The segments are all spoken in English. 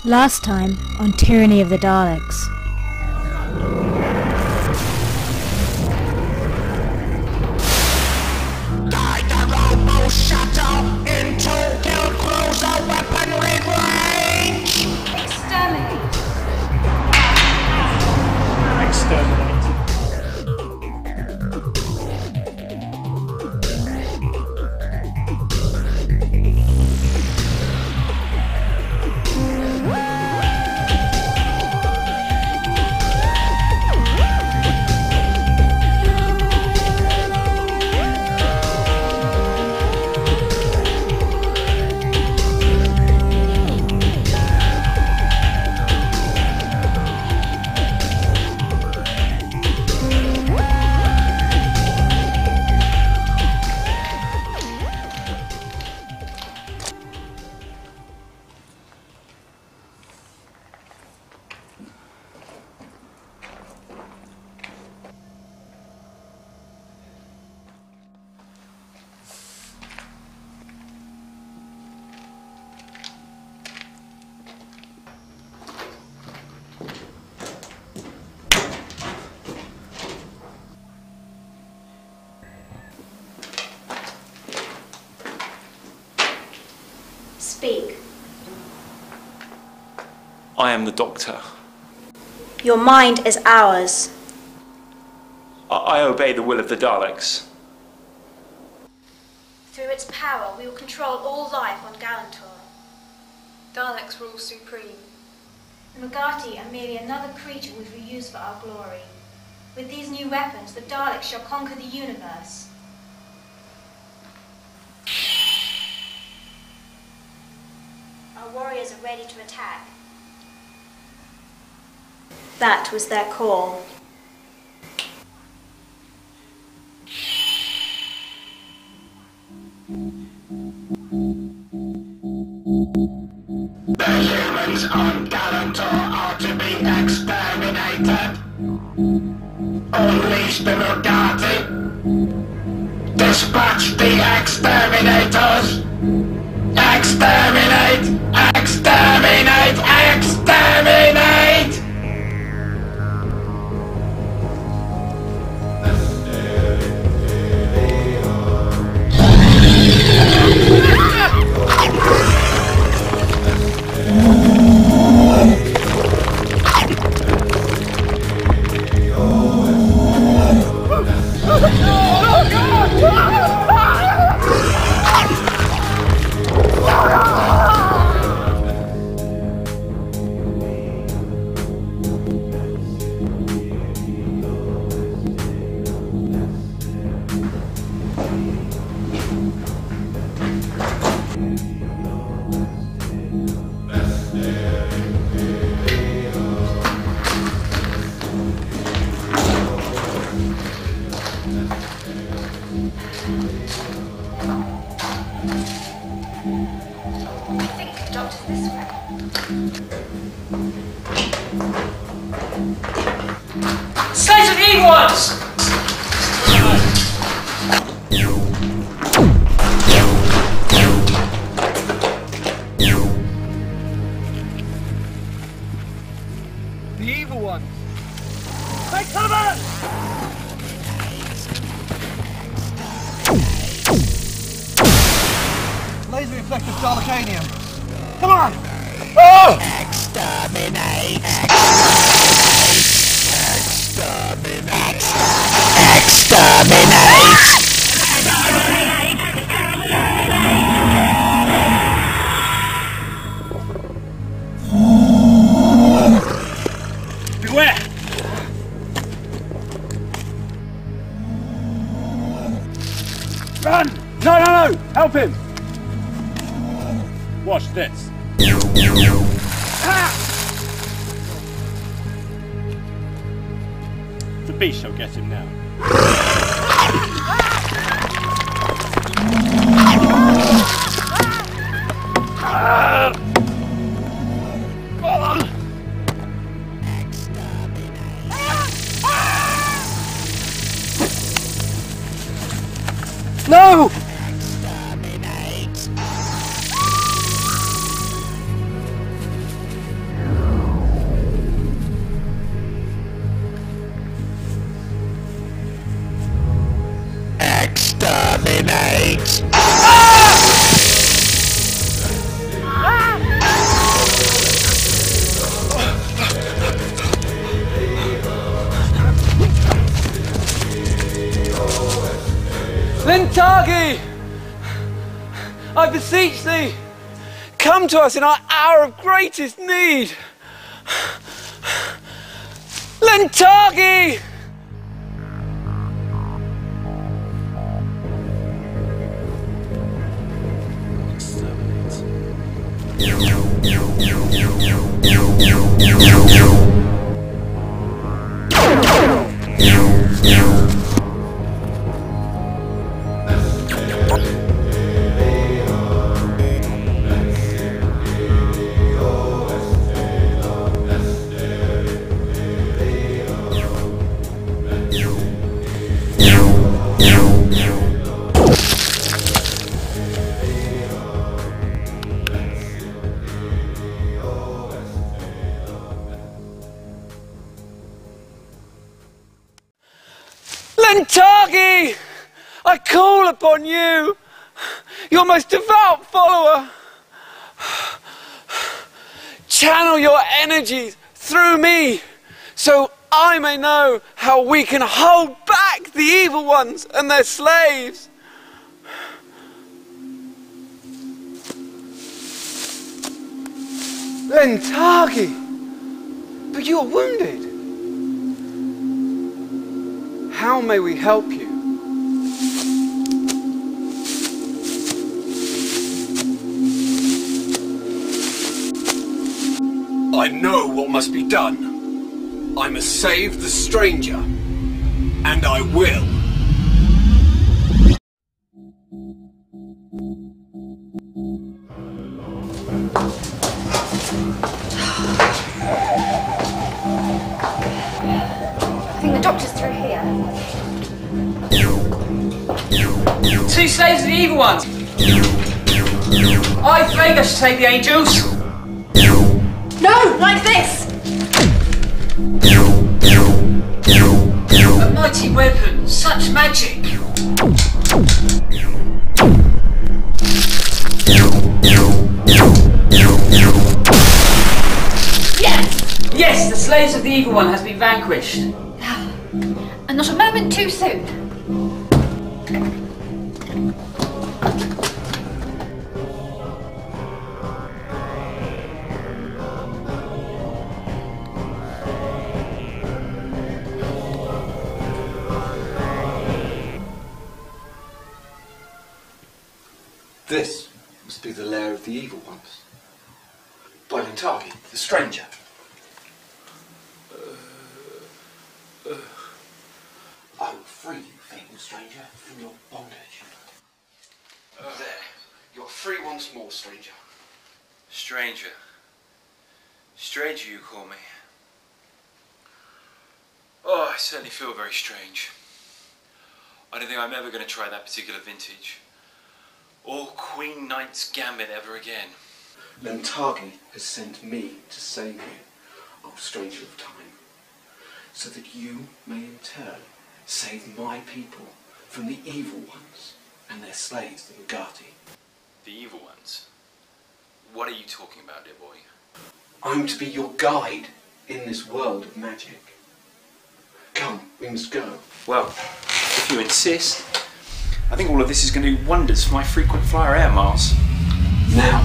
Last time on Tyranny of the Daleks. Guide the robo shuttle into guild cruiser weaponry range! Exterminate! Exterminate. Speak. I am the Doctor. Your mind is ours. I obey the will of the Daleks. Through its power, we will control all life on Galentor. Daleks rule supreme. The Magati are merely another creature which we use for our glory. With these new weapons, the Daleks shall conquer the universe. Our warriors are ready to attack. That was their call. The humans on Galentor are to be exterminated. Unleash the Magati. Dispatch the exterminators. Exterminate! Exterminate! Exterminate! I think the doctor's this way. Slaves of evil ones! The evil ones! Take cover! Laser reflective Dalekanium. Come on! Oh! Exterminate! Exterminate! Beware! Run! No! Help him! Watch this. Ah! The beast shall get him now. No! I beseech thee, come to us in our hour of greatest need. Lentargi! Lentargi! I call upon you, your most devout follower. Channel your energies through me, so I may know how we can hold back the evil ones and their slaves. Lentargi! But you are wounded. How may we help you? I know what must be done. I must save the stranger. And I will. I think the doctor's through here. Two slaves of the evil ones! I think I should take the angels! No, like this! A mighty weapon, such magic! Yes! Yes, the slaves of the evil one has been vanquished. And not a moment too soon. This must be the lair of the evil ones. By Lentargi, the stranger. I will free you, fabled stranger, from your bondage. There, you're free once more, stranger. Stranger. Stranger, you call me. Oh, I certainly feel very strange. I don't think I'm ever going to try that particular vintage. Or Queen Knight's Gambit ever again. Lentargi has sent me to save you, O stranger of time, so that you may in turn save my people from the evil ones and their slaves, the Legati. The evil ones? What are you talking about, dear boy? I'm to be your guide in this world of magic. Come, we must go. Well, if you insist, I think all of this is going to do wonders for my frequent flyer air miles. Now.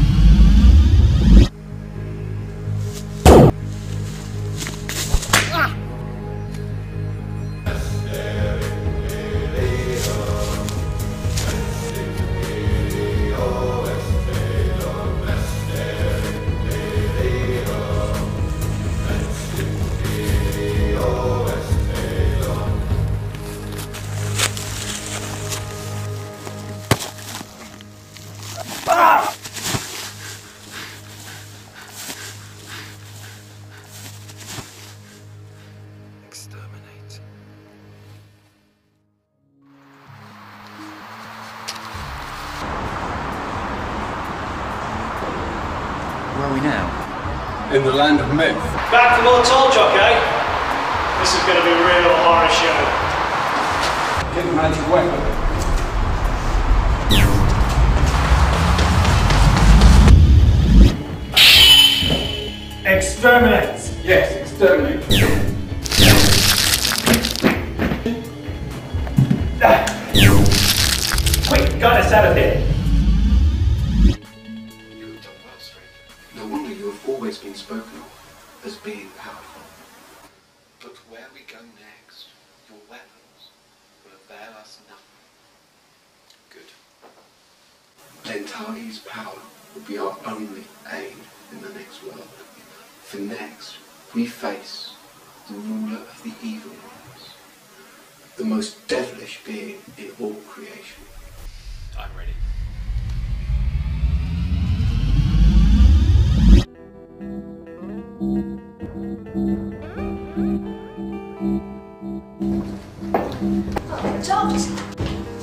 Exterminate. Where are we now? In the land of myth. Back from all told, Jockey. This is going to be a real horror show. Get the magic weapon. Exterminate! Yes, exterminate. Quick, get us out of here. No wonder you have always been spoken of as being powerful. But where we go next, your weapons will avail us nothing. Good. Lentargi's power will be our only aid in the next world. For next, we face the ruler of the evil ones, the most devilish being in all creation. I'm ready. Doctor!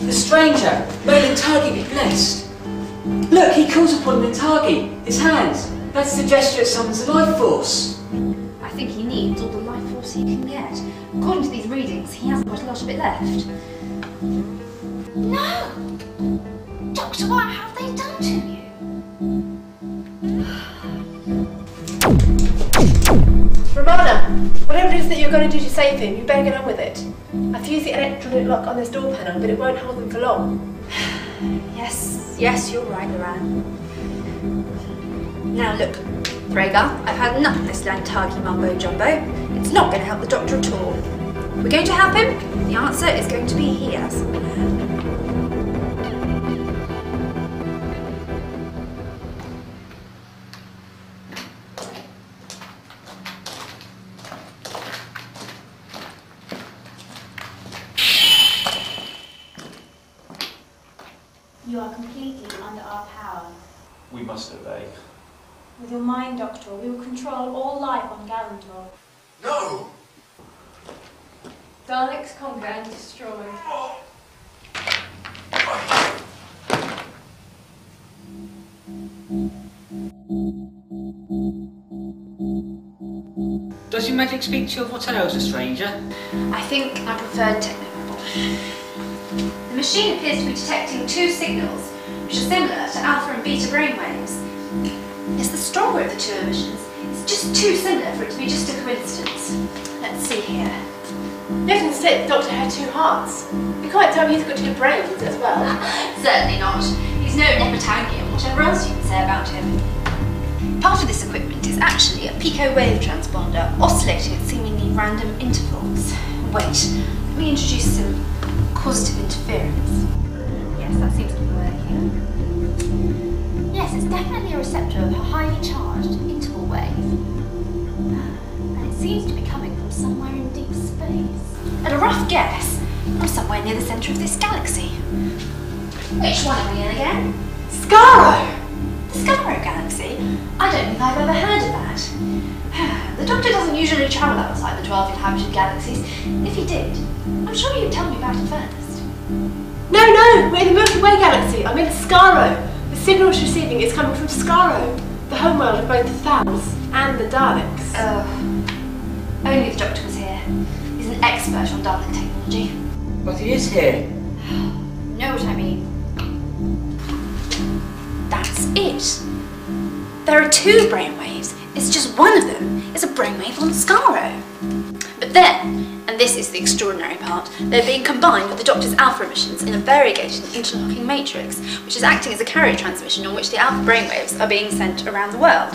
The stranger! May Lentargi be blessed! Look, he calls upon Lentargi. His hands. That's the gesture it summons the life force. I think he needs all the life force he can get. According to these readings, he hasn't got a lot of it left. No! Doctor, what have they done to you? Romana, whatever it is that you're going to do to save him, you better get on with it. I've used the electronic lock on this door panel, but it won't hold them for long. Yes, you're right, Loran. Now look, Rhaegar, I've had enough of this Lentargi mumbo-jumbo. It's not going to help the Doctor at all. We're going to help him? The answer is going to be yes. You are completely under our power. We must obey. With your mind, Doctor, we will control all life on Galentor. No! Daleks conquer and destroy. Does your magic speak to your foretales, a stranger? I think I prefer technobabble. The machine appears to be detecting two signals, which are similar to alpha and beta brainwaves. It's the stronger of the two emissions. It's just too similar for it to be just a coincidence. Let's see here. Newton said the Doctor had two hearts. You can't tell me he's got two brains as well. Certainly not. He's no Nepotangian, whatever else you can say about him. Part of this equipment is actually a pico wave transponder, oscillating at seemingly random intervals. Wait, let me introduce some causative interference. Yes, that seems to be working. Yes, it's definitely a receptor of a highly charged interval wave. And it seems to be coming from somewhere in deep space. At a rough guess, from somewhere near the centre of this galaxy. Which one are we in again? Skaro! The Skaro Galaxy? I don't think I've ever heard of that. The Doctor doesn't usually travel outside the 12 inhabited galaxies. If he did, I'm sure he'd tell me about it first. No, we're in the Milky Way galaxy. I'm in Skaro. The signal it's receiving is coming from Skaro, the homeworld of both the Thals and the Daleks. Only the Doctor was here. He's an expert on Dalek technology. But he is here. Know what I mean? That's it. There are two brainwaves. It's just one of them is a brainwave on Skaro. But then, and this is the extraordinary part, they're being combined with the Doctor's alpha emissions in a variegated interlocking matrix, which is acting as a carrier transmission on which the alpha brainwaves are being sent around the world.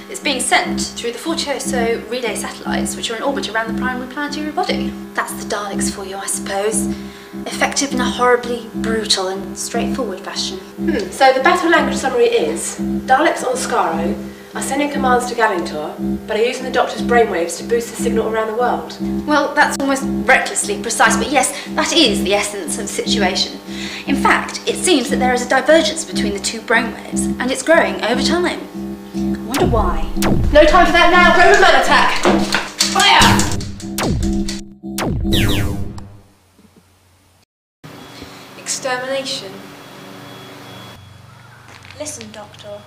It's being sent through the Fortuoso relay satellites, which are in orbit around the primary planetary body. That's the Daleks for you, I suppose. Effective in a horribly brutal and straightforward fashion. So the battle language summary is: Daleks on Skaro are sending commands to Galentor, but are using the Doctor's brainwaves to boost the signal around the world. Well, that's almost recklessly precise, but yes, that is the essence of the situation. In fact, it seems that there is a divergence between the two brainwaves, and it's growing over time. I wonder why. No time for that now! Roman man attack! Fire! Extermination. Listen, Doctor.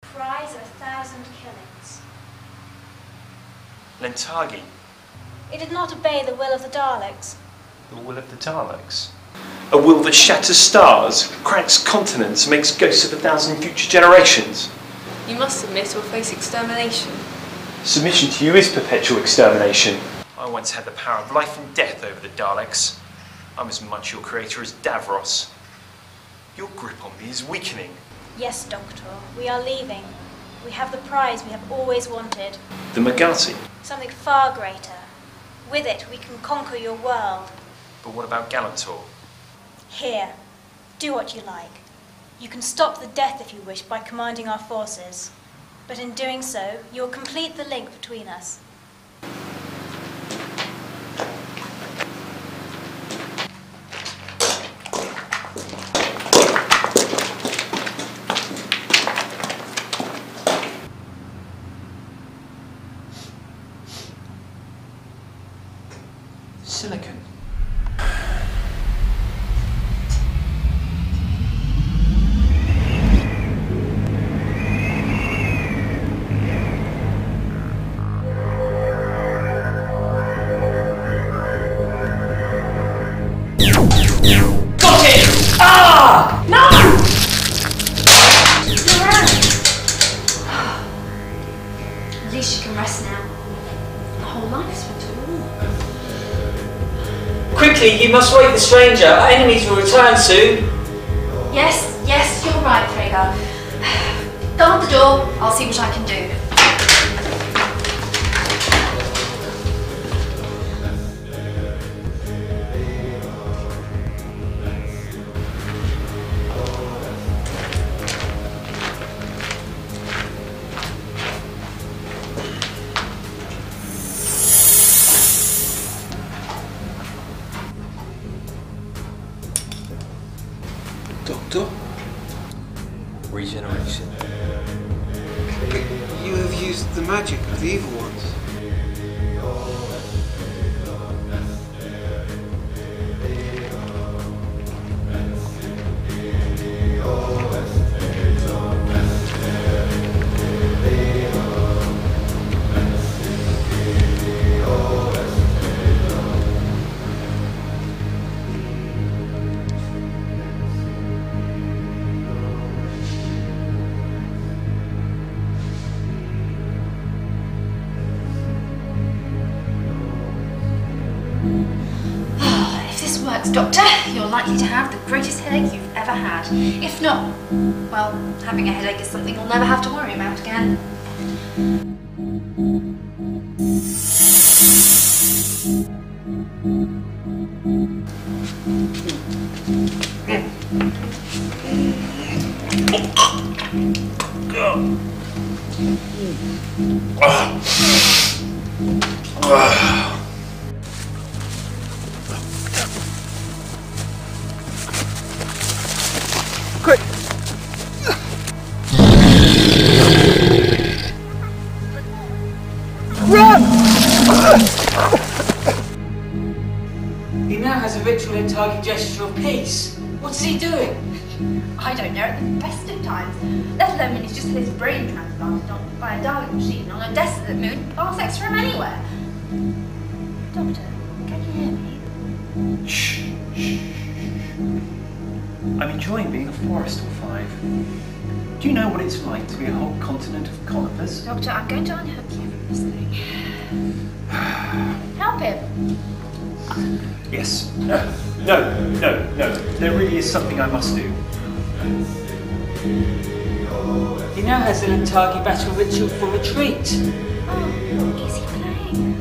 Cries of 1,000 killings. Lentargi. It did not obey the will of the Daleks. The will of the Daleks? A will that shatters stars, cracks continents, makes ghosts of 1,000 future generations. You must submit or face extermination. Submission to you is perpetual extermination. I once had the power of life and death over the Daleks. I'm as much your creator as Davros. Your grip on me is weakening. Yes, Doctor. We are leaving. we have the prize we have always wanted. The Magati. Something far greater. With it, we can conquer your world. But what about Galentor? Here, do what you like. You can stop the death if you wish by commanding our forces. But in doing so, you'll complete the link between us. Silicon. Got it! Ah! No! At least you can rest now. The whole life's went to war. Quickly, you must wake the stranger. Our enemies will return soon. Yes, you're right, Traeger. Guard the door. I'll see what I can do. Doctor? Regeneration. You have used the magic of the evil ones. If this works, Doctor, you're likely to have the greatest headache you've ever had. If not, well, having a headache is something you'll never have to worry about again. Quick! Run! He now has a ritual Lentargi gesture of peace. What's he doing? I don't know, at the best of times. Let alone when he's just had his brain transplanted by a Dalek machine on a desolate moon, parsecs from anywhere. Doctor, can you hear me? Shh. I'm enjoying being a Forest or 5. Do you know what it's like to be a whole continent of conifers? Doctor, I'm going to unhook you from this thing. Help him. Yes. No. There really is something I must do. He now has the Lentargi battle ritual for retreat. Oh, is he playing?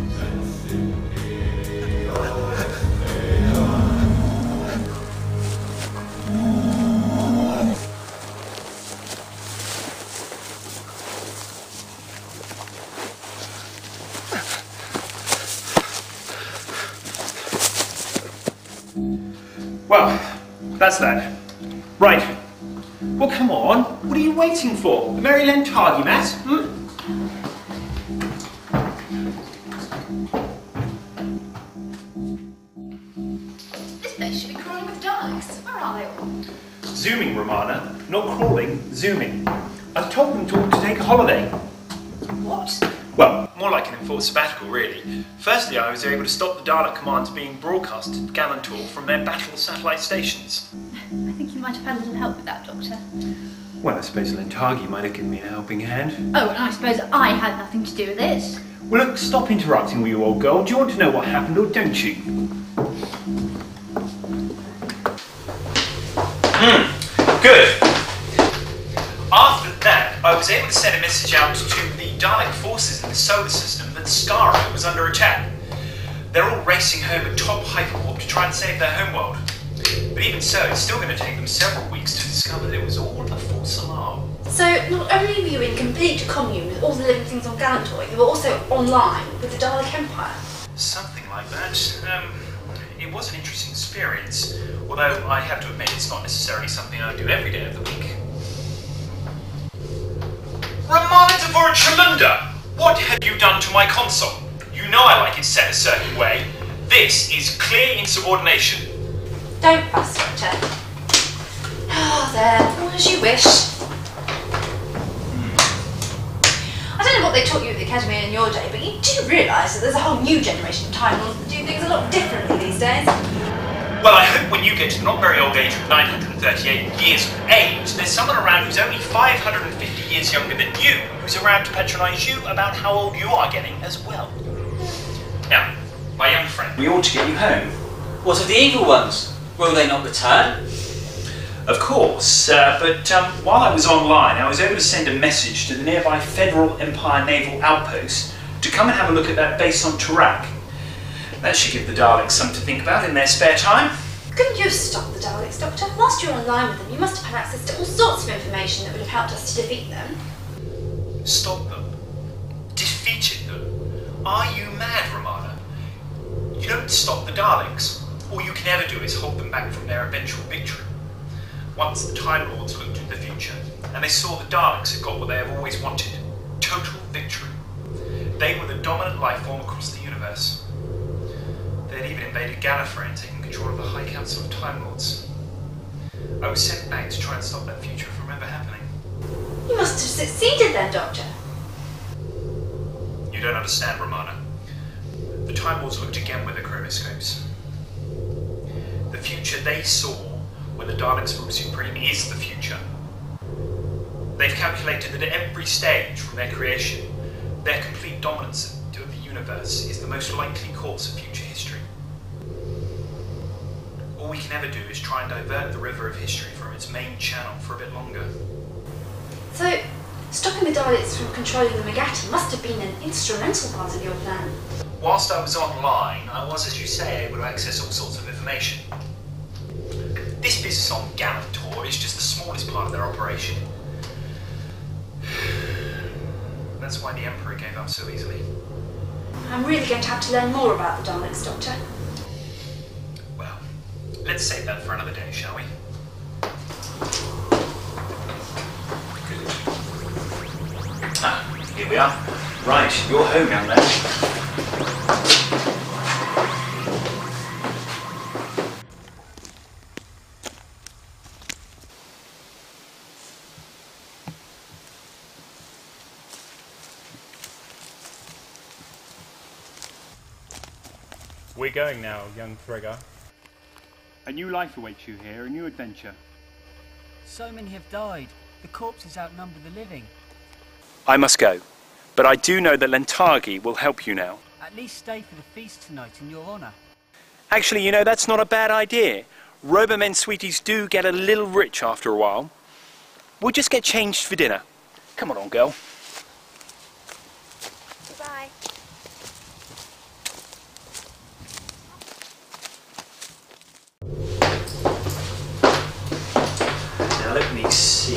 Well, that's that. Right. Well, come on. What are you waiting for? A merry Lentargi, Matt? This place should be crawling with Daleks. Where are they all? Zooming, Romana. Not crawling, zooming. I've told them to take a holiday. What? Well, more like an enforced sabbatical, really. Firstly, I was able to stop the Dalek commands being broadcast to Galentor from their battle satellite stations. I think you might have had a little help with that, Doctor. Well, I suppose Lentargi might have given me a helping hand. Oh, and I suppose I had nothing to do with it. Well, look, stop interrupting, will you, old girl? Do you want to know what happened, or don't you? Good. After that, I was able to send a message out to the Dalek forces in the solar system that Skaro was under attack. They're all racing home at top hyperwarp to try and save their homeworld. But even so, it's still going to take them several weeks to discover that it was all a false alarm. So, not only were you in complete commune with all the living things on Galentor, you were also online with the Dalek Empire. Something like that. It was an interesting experience, although I have to admit it's not necessarily something I do every day of the week. Ramana Devorichamunda! What have you done to my console? You know I like it set a certain way. This is clear insubordination. Don't fuss, Doctor. Oh, there, all as you wish. I don't know what they taught you at the Academy in your day, but you do realise that there's a whole new generation of Time Lords that do things a lot differently these days. Well, I hope when you get to the not very old age of 938 years of age, there's someone around who's only 550 years younger than you, who's around to patronise you about how old you are getting as well. Now, my young friend, we ought to get you home. What of the evil ones? Will they not return? Of course, but while I was online, I was able to send a message to the nearby Federal Empire Naval Outpost to come and have a look at that base on Tyranny. That should give the Daleks something to think about in their spare time. Couldn't you have stopped the Daleks, Doctor? Whilst you were online with them, you must have had access to all sorts of information that would have helped us to defeat them. Stop them? Defeated them? Are you mad, Ramana? You don't stop the Daleks. All you can ever do is hold them back from their eventual victory. Once the Time Lords looked into the future, and they saw the Daleks had got what they have always wanted, total victory. They were the dominant life form across the universe. They had even invaded Galentor and taken control of the High Council of Time Lords. I was sent back to try and stop that future from ever happening. You must have succeeded then, Doctor. You don't understand, Ramana. The Time Lords looked again with the chromoscopes. The future they saw when the Daleks rule supreme is the future. They've calculated that at every stage from their creation, their complete dominance of the universe is the most likely course of future history. All we can ever do is try and divert the river of history from its main channel for a bit longer. So, stopping the Daleks from controlling the Megati must have been an instrumental part of your plan. Whilst I was online, I was, as you say, able to access all sorts of information. This business on Galentor is just the smallest part of their operation. That's why the Emperor gave up so easily. I'm really going to have to learn more about the Daleks, Doctor. Well, let's save that for another day, shall we? Ah, here we are. Right, you're home, young man. We're going now, young Thregger. A new life awaits you here, a new adventure. So many have died. The corpses outnumber the living. I must go, but I do know that Lentargi will help you now. At least stay for the feast tonight in your honour. Actually, you know, that's not a bad idea. Robomen sweeties do get a little rich after a while. We'll just get changed for dinner. Come on, girl. Goodbye. Now let me see.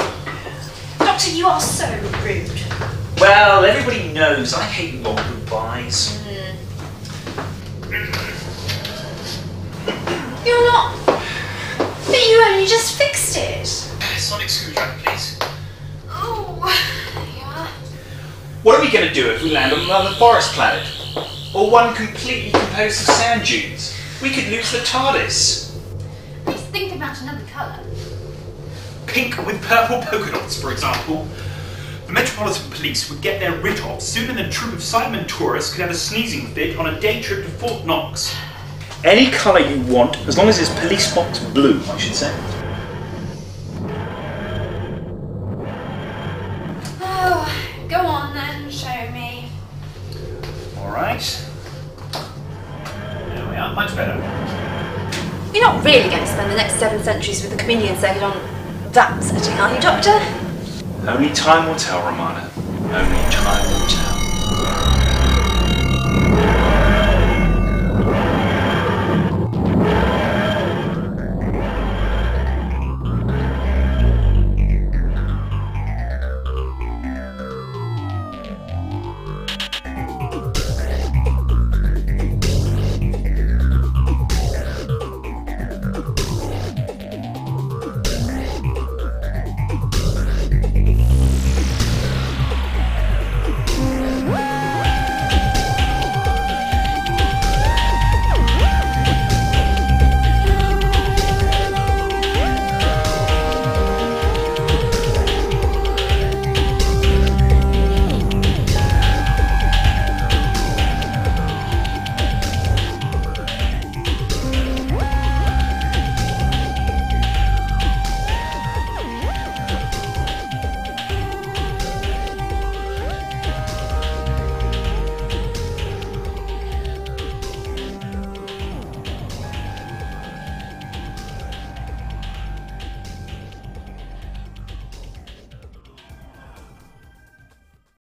Doctor, you are so rude. Well, everybody knows I hate long goodbyes. You're not... But you only just fixed it. Sonic screwdriver, please. Oh, yeah. What are we going to do if we land on another forest planet? Or one completely composed of sand dunes? We could lose the TARDIS. Let's think about another colour. Pink with purple polka dots, for example. The Metropolitan Police would get their writ off sooner than a troop of Simon tourists could have a sneezing fit on a day trip to Fort Knox. Any colour you want, as long as it's police box blue, I should say. Oh, go on then, show me. Alright. There we are, much better. You're not really going to spend the next 7 centuries with the Communion Circuit on that setting, are you, Doctor? Only time will tell, Romana. Only